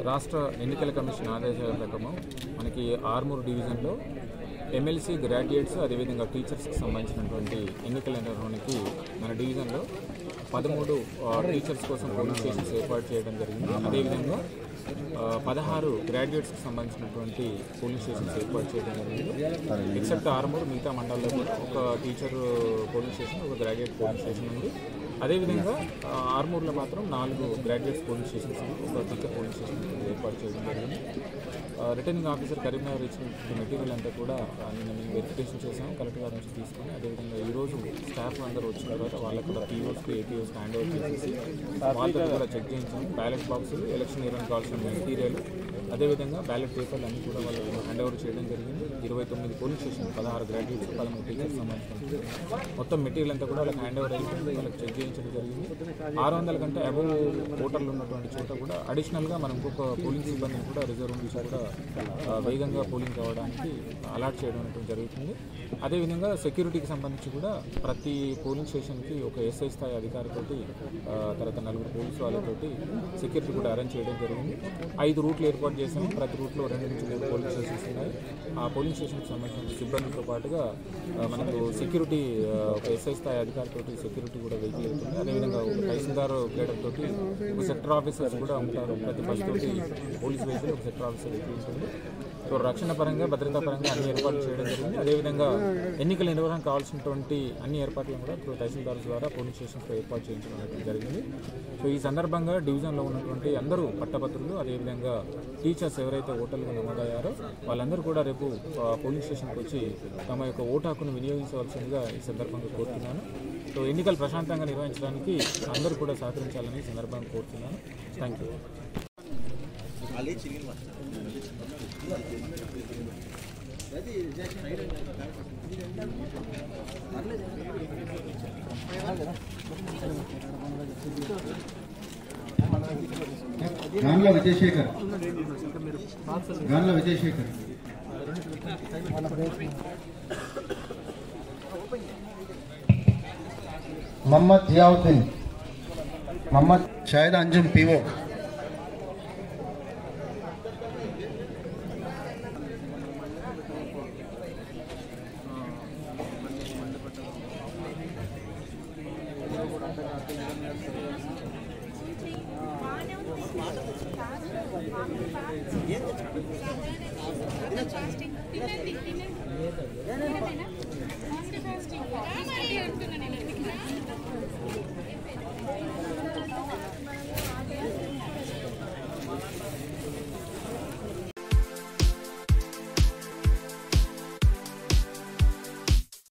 రాష్ట్ర ఎన్నికల కమిషన్ ఆదేశాల ప్రకారం మనకి ఆర్మూర్ డివిజన్లో ఎమ్మెల్సీ గ్రాడ్యుయేట్స్ అదేవిధంగా టీచర్స్కి సంబంధించినటువంటి ఎన్నికల నిర్వహణకి మన డివిజన్లో 13 టీచర్స్ కోసం పోలింగ్ స్టేషన్స్ ఏర్పాటు చేయడం జరిగింది. అదేవిధంగా 16 గ్రాడ్యుయేట్స్కి సంబంధించినటువంటి పోలింగ్ స్టేషన్స్ ఏర్పాటు చేయడం జరిగింది. ఎక్సెప్ట్ ఆర్మూర్ మిగతా మండలాల్లో కూడా ఒక టీచర్ పోలింగ్ స్టేషన్, ఒక గ్రాడ్యుయేట్ పోలింగ్ స్టేషన్ ఉంది. అదేవిధంగా ఆర్మూర్లో మాత్రం 4 గ్రాడ్యుయేట్స్ పోలింగ్ స్టేషన్స్, ఒక టీచర్ పోలింగ్ స్టేషన్ ఏర్పాటు చేయడం జరిగింది. రిటర్నింగ్ ఆఫీసర్ కరీంనగర్ ఇచ్చిన మెటీరియల్ అంతా కూడా నిన్న మేము వెరిఫికేషన్ చేసాము, కలెక్టర్ గారి నుంచి తీసుకొని. అదేవిధంగా ఈరోజు స్టాఫ్ అందరూ వచ్చిన తర్వాత వాళ్ళకు కూడా పీఓస్కి ఏటీఓస్కి హ్యాండ్ ఓవర్ చేసేసి వాళ్ళతో కూడా చెక్ చేయించాము. బ్యాలెట్ బాక్సులు, ఎలక్షన్ నిర్వహణ కావాల్సిన మెటీరియల్, అదేవిధంగా బ్యాలెట్ పేపర్లు అన్నీ కూడా వాళ్ళకి హ్యాండ్ ఓవర్ చేయడం జరిగింది. 29 పోలింగ్ స్టేషన్, 16 గ్రాడ్యుయేట్స్, 13 టీచర్స్ సంబంధించిన మొత్తం మెటీరియల్ అంతా కూడా వాళ్ళకి హ్యాండ్ ఓవర్ అయిపోయింది. వాళ్ళకి చెక్ చేయించడం జరిగింది. 600 కంటే అబవ్ ఓటర్లు ఉన్నటువంటి చోట కూడా అడిషనల్గా మనం ఇంకొక పోలింగ్ సిబ్బందిని కూడా రిజర్వ్ నుంచి కూడా వేగంగా పోలింగ్ కావడానికి అలాట్ చేయడం అనేది జరుగుతుంది. అదేవిధంగా సెక్యూరిటీకి సంబంధించి కూడా ప్రతి పోలింగ్ స్టేషన్కి ఒక ఎస్ఐ స్థాయి అధికారితోటి, తర్వాత 4 పోలీసు వాళ్ళతోటి సెక్యూరిటీ కూడా అరేంజ్ చేయడం జరిగింది. 5 రూట్లు ఏర్పాటు చేసాము. ప్రతి రూట్లో 2 నుంచి 3 పోలింగ్ స్టేషన్స్ ఉన్నాయి. ఆ పోలింగ్ స్టేషన్కి సంబంధించిన సిబ్బందితో పాటుగా మనకు సెక్యూరిటీ, ఒక ఎస్ఐ స్థాయి అధికారితోటి సెక్యూరిటీ కూడా వెహికల్ అవుతుంది. అదేవిధంగా ఒక తహసీల్దార్ కేడర్ తోటి ఒక సెక్టర్ ఆఫీసర్స్ కూడా ఉంటారు. ప్రతి బస్ తోటి పోలీస్ వెహికల్, ఒక సెక్టర్ ఆఫీసర్ వెహికల్ ఉంటుంది. సో రక్షణ పరంగా, భద్రతా పరంగా అన్ని ఏర్పాట్లు చేయడం జరిగింది. అదేవిధంగా ఎన్నికల నిర్వహణ కావాల్సినటువంటి అన్ని ఏర్పాట్లను కూడా తహసీల్దార్ ద్వారా పోలింగ్ స్టేషన్స్లో ఏర్పాటు చేయించడం జరిగింది. సో ఈ సందర్భంగా డివిజన్లో ఉన్నటువంటి అందరూ పట్టభద్రులు, అదేవిధంగా టీచర్స్ ఎవరైతే ఓటర్లుగా నమోదయ్యారో వాళ్ళందరూ కూడా రేపు పోలింగ్ స్టేషన్కి వచ్చి తమ యొక్క ఓటు హక్కును వినియోగించవలసిందిగా ఈ సందర్భంగా కోరుతున్నాను. సో ఎన్నికలు ప్రశాంతంగా నిర్వహించడానికి అందరూ కూడా సహకరించాలని ఈ సందర్భంగా కోరుతున్నాను. Thank you. Ganla Vijayashekar, Mohammed Ziauddin, Mohammed Shahid Anjum PO,